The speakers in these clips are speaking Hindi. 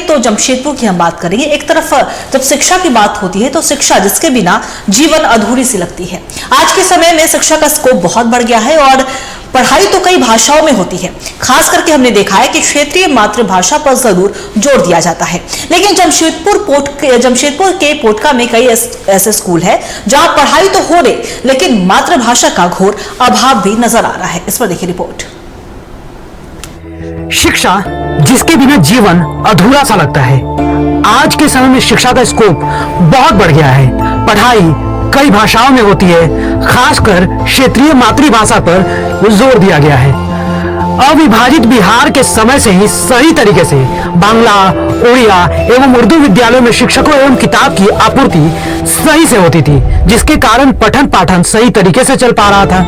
तो जमशेदपुर की हम बात करेंगे। एक तरफ जब शिक्षा की बात होती है तो शिक्षा जिसके बिना जीवन अधूरी सी लगती है। आज के समय में शिक्षा का स्कोप बहुत बढ़ गया है और पढ़ाई तो कई भाषाओं में होती है। खास करके हमने देखा है कि क्षेत्रीय मातृभाषा पर जरूर जोर दिया जाता है, लेकिन जमशेदपुर के पोटका में कई ऐसे स्कूल है जहां पढ़ाई तो हो रही लेकिन मातृभाषा का घोर अभाव भी नजर आ रहा है। इस पर देखिए रिपोर्ट। शिक्षा जिसके बिना जीवन अधूरा सा लगता है। आज के समय में शिक्षा का स्कोप बहुत बढ़ गया है। पढ़ाई कई भाषाओं में होती है, खासकर क्षेत्रीय मातृभाषा पर जोर दिया गया है। अविभाजित बिहार के समय से ही सही तरीके से बांग्ला, उड़िया एवं उर्दू विद्यालयों में शिक्षकों एवं किताब की आपूर्ति सही से होती थी, जिसके कारण पठन पाठन सही तरीके से चल पा रहा था।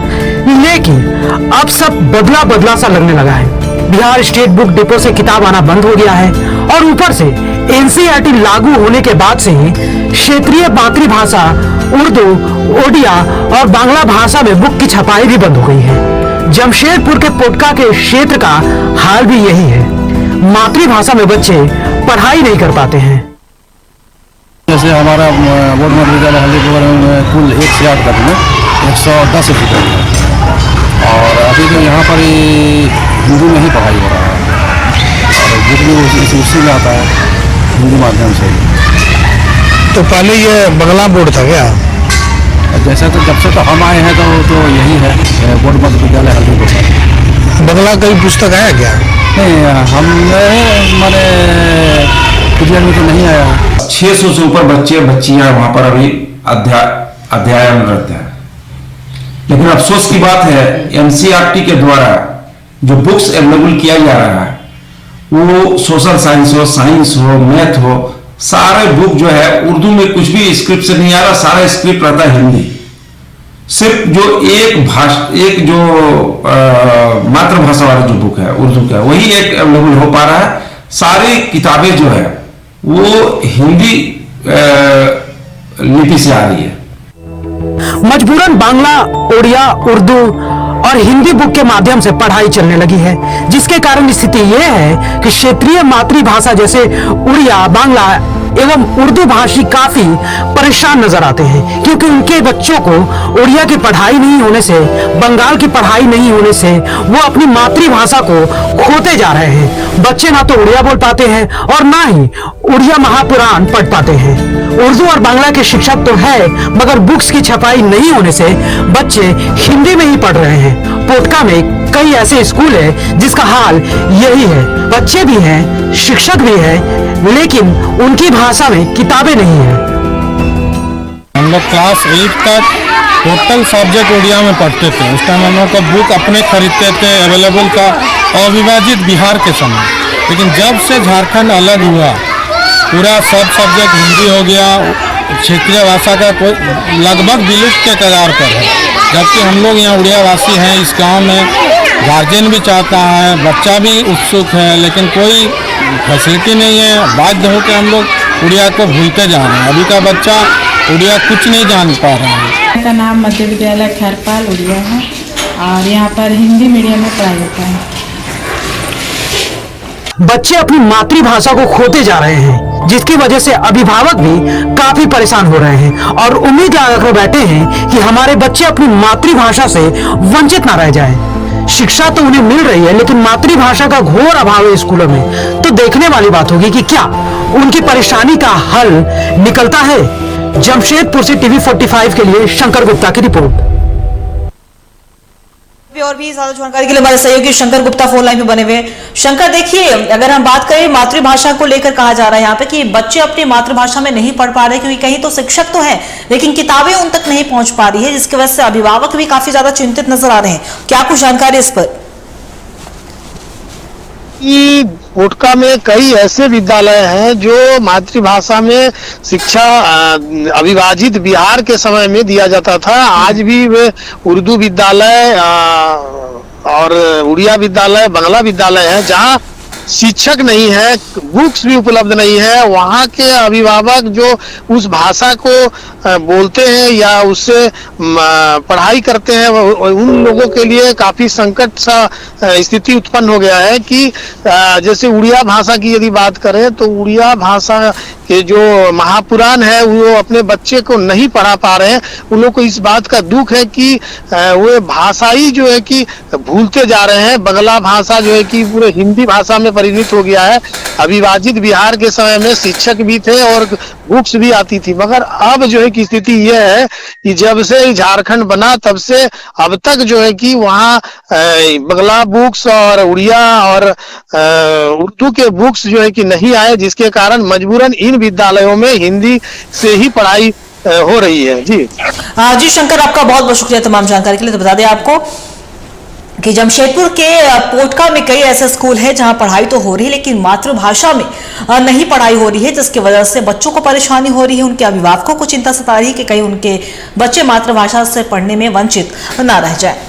लेकिन अब सब बदला बदला सा लगने लगा है। बिहार स्टेट बुक डिपो से किताब आना बंद हो गया है और ऊपर से एनसीईआरटी लागू होने के बाद से ही क्षेत्रीय मातृभाषा उर्दू, ओडिया और बांग्ला भाषा में बुक की छपाई भी बंद हो गई है। जमशेदपुर के पोटका के क्षेत्र का हाल भी यही है। मातृभाषा में बच्चे पढ़ाई नहीं कर पाते हैं। जैसे हमारा बोर्ड मध्य विद्यालय हल्दीपुर में कुल 1 से 8 तक में 110 स्टूडेंट है और अभी तो यहाँ पर हिंदी में ही पढ़ाई हो रहा है और बुक भी उसी में आता है हिंदी माध्यम से। तो पहले ये बंगला बोर्ड था क्या? जैसे तो जब से तो हम आए हैं तो यही है बोर्ड मध्य विद्यालय हल्दीपुर। बंगला कई पुस्तक आया क्या? नहीं, हमने मैंने पीरियड में तो नहीं आया। 600 से ऊपर बच्चे बच्चियां वहां पर अभी अध्ययनरत हैं। लेकिन अफसोस की बात है एनसीईआरटी के द्वारा जो बुक्स अवेलेबल किया जा रहा है वो सोशल साइंस हो, मैथ हो, सारे बुक जो है उर्दू में कुछ भी स्क्रिप्ट से नहीं आ रहा, सारा स्क्रिप्ट रहता है हिंदी। सिर्फ जो एक जो मातृभाषा वाला जो बुक है उर्दू का वही एक अवेलेबल हो पा रहा है। सारी किताबें जो है वो हिंदी लिपि से आ रही है। मजबूरन बांग्ला, उड़िया, उर्दू और हिंदी बुक के माध्यम से पढ़ाई चलने लगी है, जिसके कारण स्थिति यह है कि क्षेत्रीय मातृभाषा जैसे उड़िया, बांग्ला एवं उर्दू भाषी काफी परेशान नजर आते हैं, क्योंकि उनके बच्चों को उड़िया की पढ़ाई नहीं होने से, बंगाल की पढ़ाई नहीं होने से वो अपनी मातृभाषा को खोते जा रहे हैं। बच्चे ना तो उड़िया बोल पाते हैं और ना ही उड़िया महापुराण पढ़ पाते हैं। उर्दू और बांग्ला के शिक्षक तो है, मगर बुक्स की छपाई नहीं होने से बच्चे हिंदी में ही पढ़ रहे हैं। पोटका में कई ऐसे स्कूल है जिसका हाल यही है। बच्चे भी हैं, शिक्षक भी है, लेकिन उनकी भाषा में किताबें नहीं है। हम लोग क्लास 8 तक टोटल सब्जेक्ट उड़िया में पढ़ते थे। उस टाइम हम लोग का बुक अपने खरीदते थे अवेलेबल का, अविभाजित बिहार के समय। लेकिन जब से झारखंड अलग हुआ पूरा सब सब्जेक्ट हिंदी हो गया, क्षेत्रीय भाषा का कोई लगभग विलुप्त के कगार पर है। जबकि हम लोग यहाँ उड़िया वासी हैं, इस गांव में गार्जियन भी चाहता है, बच्चा भी उत्सुक है, लेकिन कोई फैसिलिटी नहीं है। बाध्य होकर हम लोग उड़िया को भूलते जा रहे हैं। अभी का बच्चा उड़िया कुछ नहीं जान पा रहा है। मेरा नाम मध्य विद्यालय खैरपाल उड़िया है और यहाँ पर हिंदी मीडियम में पढ़ाई होता है। बच्चे अपनी मातृभाषा को खोते जा रहे हैं, जिसकी वजह से अभिभावक भी काफी परेशान हो रहे हैं और उम्मीद लगाकर बैठे हैं कि हमारे बच्चे अपनी मातृभाषा से वंचित ना रह जाएं। शिक्षा तो उन्हें मिल रही है, लेकिन मातृभाषा का घोर अभाव है स्कूलों में। तो देखने वाली बात होगी कि क्या उनकी परेशानी का हल निकलता है। जमशेदपुर से टीवी 45 के लिए शंकर गुप्ता की रिपोर्ट। और भी ज्यादा जानकारी के लिए हमारे सहयोगी शंकर गुप्ता फोन लाइन में बने हुए। शंकर, देखिए, अगर हम बात करें मातृभाषा को लेकर कहा जा रहा है यहाँ पे कि बच्चे अपनी मातृभाषा में नहीं पढ़ पा रहे, क्योंकि कहीं तो शिक्षक तो है लेकिन किताबें उन तक नहीं पहुंच पा रही है, जिसकी वजह से अभिभावक भी काफी ज्यादा चिंतित नजर आ रहे हैं। क्या कुछ जानकारी इस पर? पोटका में कई ऐसे विद्यालय हैं जो मातृभाषा में शिक्षा अविभाजित बिहार के समय में दिया जाता था। आज भी वे उर्दू विद्यालय और उड़िया विद्यालय, बांग्ला विद्यालय है, जहां शिक्षक नहीं है, बुक्स भी उपलब्ध नहीं है, वहाँ के अभिभावक जो उस भाषा को बोलते हैं या उससे पढ़ाई करते हैं, उन लोगों के लिए काफी संकट सा स्थिति उत्पन्न हो गया है कि जैसे उड़िया भाषा की यदि बात करें तो उड़िया भाषा के जो महापुराण है वो अपने बच्चे को नहीं पढ़ा पा रहे हैं। उन लोगों को इस बात का दुख है कि वो भाषा ही जो है कि भूलते जा रहे हैं। बंगला भाषा जो है कि पूरे हिंदी भाषा में परिणत हो गया है। अविभाजित बिहार के समय में शिक्षक भी थे और बुक्स भी आती थी, मगर अब जो है कि स्थिति यह है कि जब से झारखंड बना तब से अब तक जो है कि वहाँ बंगला बुक्स और उड़िया और उर्दू के बुक्स जो है कि नहीं आए, जिसके कारण मजबूरन इन विद्यालयों में हिंदी से ही पढ़ाई हो रही है। जी जी शंकर, आपका बहुत बहुत शुक्रिया तमाम जानकारी के लिए। तो बता दें आपको कि जमशेदपुर के पोटका में कई ऐसे स्कूल हैं जहां पढ़ाई तो हो रही है लेकिन मातृभाषा में नहीं पढ़ाई हो रही है, जिसकी वजह से बच्चों को परेशानी हो रही है। उनके अभिभावकों को चिंता सता रही है कि कहीं उनके बच्चे मातृभाषा से पढ़ने में वंचित न रह जाए।